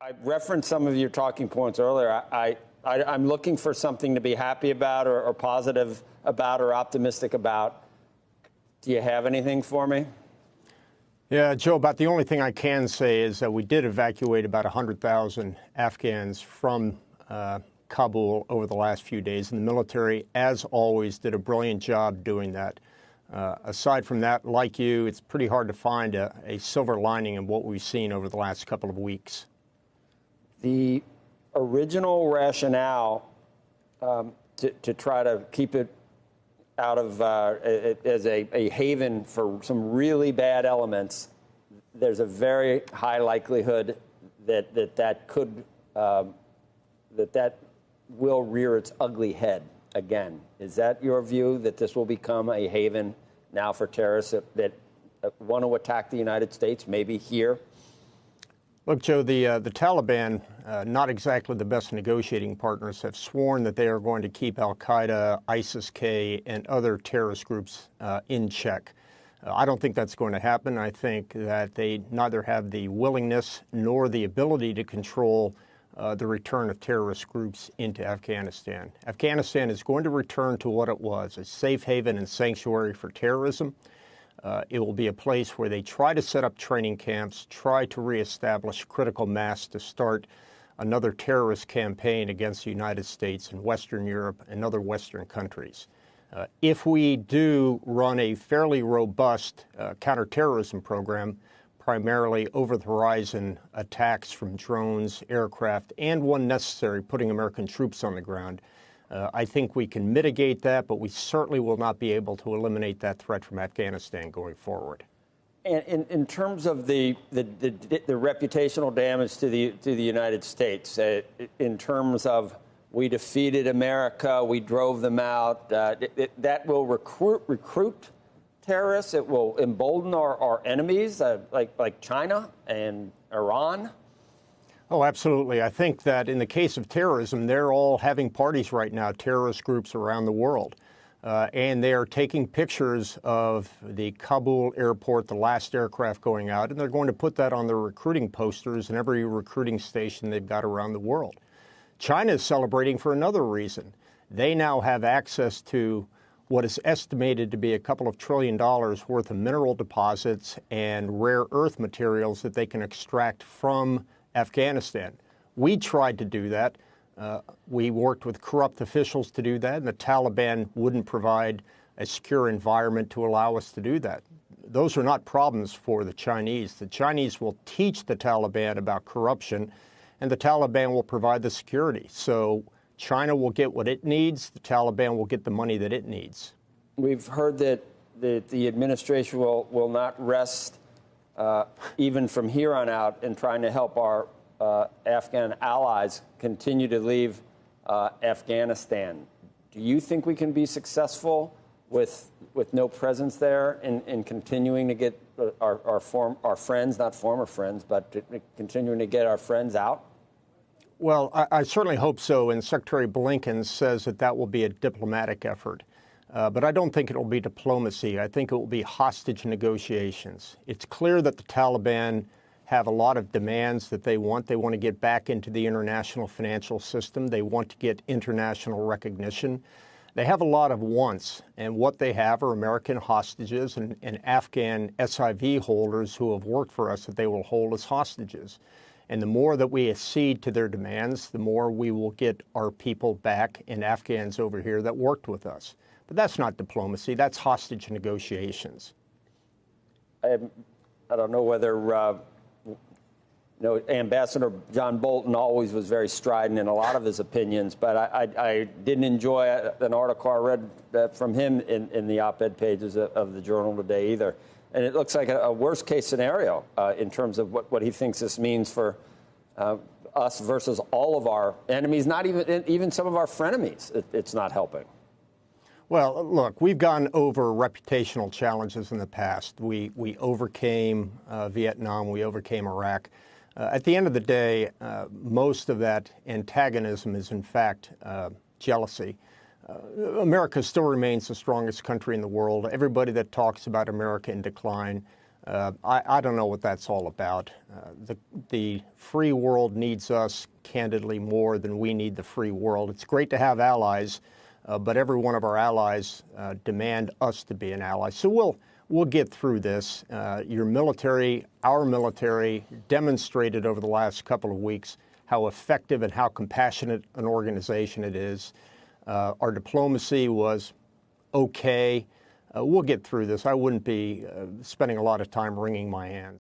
I referenced some of your talking points earlier. I'm looking for something to be happy about or positive about or optimistic about. Do you have anything for me? Yeah, Joe, about the only thing I can say is that we did evacuate about 100,000 Afghans from Kabul over the last few days. And the military, as always, did a brilliant job doing that. Aside from that, like you, it's pretty hard to find a silver lining in what we've seen over the last couple of weeks. The original rationale to try to keep it out of as a haven for some really bad elements, there's a very high likelihood that will rear its ugly head again. Is that your view, that this will become a haven now for terrorists that want to attack the United States, maybe here? Look, Joe, the Taliban, not exactly the best negotiating partners, have sworn that they are going to keep al-Qaeda, ISIS-K, and other terrorist groups in check. I don't think that's going to happen. I think that they neither have the willingness nor the ability to control the return of terrorist groups into Afghanistan. Afghanistan is going to return to what it was, a safe haven and sanctuary for terrorism. It will be a place where they try to set up training camps, try to reestablish critical mass to start another terrorist campaign against the United States and Western Europe and other Western countries. If we do run a fairly robust counterterrorism program, primarily over-the-horizon attacks from drones, aircraft, and when necessary, putting American troops on the ground, I think we can mitigate that, but we certainly will not be able to eliminate that threat from Afghanistan going forward. And in terms of the reputational damage to the United States, in terms of we defeated America, we drove them out, that will recruit terrorists. It will embolden our enemies, like China and Iran. Oh, absolutely. I think that in the case of terrorism, they're all having parties right now, terrorist groups around the world. And they are taking pictures of the Kabul airport, the last aircraft going out, and they're going to put that on their recruiting posters in every recruiting station they've got around the world. China is celebrating for another reason. They now have access to what is estimated to be a couple of $1 trillion worth of mineral deposits and rare earth materials that they can extract from Afghanistan. We tried to do that. We worked with corrupt officials to do that, and the Taliban wouldn't provide a secure environment to allow us to do that. Those are not problems for the Chinese. The Chinese will teach the Taliban about corruption, and the Taliban will provide the security. So China will get what it needs. The Taliban will get the money that it needs. We've heard that the administration will not rest even from here on out in trying to help our Afghan allies continue to leave Afghanistan. Do you think we can be successful with no presence there in continuing to get our friends, not former friends, but continuing to get our friends out? Well, I certainly hope so, and Secretary Blinken says that will be a diplomatic effort. But I don't think it will be diplomacy. I think it will be hostage negotiations. It's clear that the Taliban have a lot of demands that they want. They want to get back into the international financial system. They want to get international recognition. They have a lot of wants, and what they have are American hostages and Afghan SIV holders who have worked for us that they will hold as hostages. And the more that we accede to their demands, the more we will get our people back and Afghans over here that worked with us. But that's not diplomacy. That's hostage negotiations. I don't know whether Ambassador John Bolton always was very strident in a lot of his opinions, but I didn't enjoy an article I read from him in the op-ed pages of the Journal today either. And it looks like a worst-case scenario in terms of what he thinks this means for us versus all of our enemies, not even some of our frenemies. It's not helping. Well, look, we've gone over reputational challenges in the past. We overcame Vietnam. We overcame Iraq. At the end of the day, most of that antagonism is, in fact, jealousy. America still remains the strongest country in the world. Everybody that talks about America in decline I don't know what that's all about. The free world needs us, candidly, more than we need the free world. It's great to have allies, but every one of our allies demand us to be an ally. So we'll get through this. Your military, our military, demonstrated over the last couple of weeks how effective and how compassionate an organization it is. Our diplomacy was okay. We'll get through this. I wouldn't be spending a lot of time wringing my hands.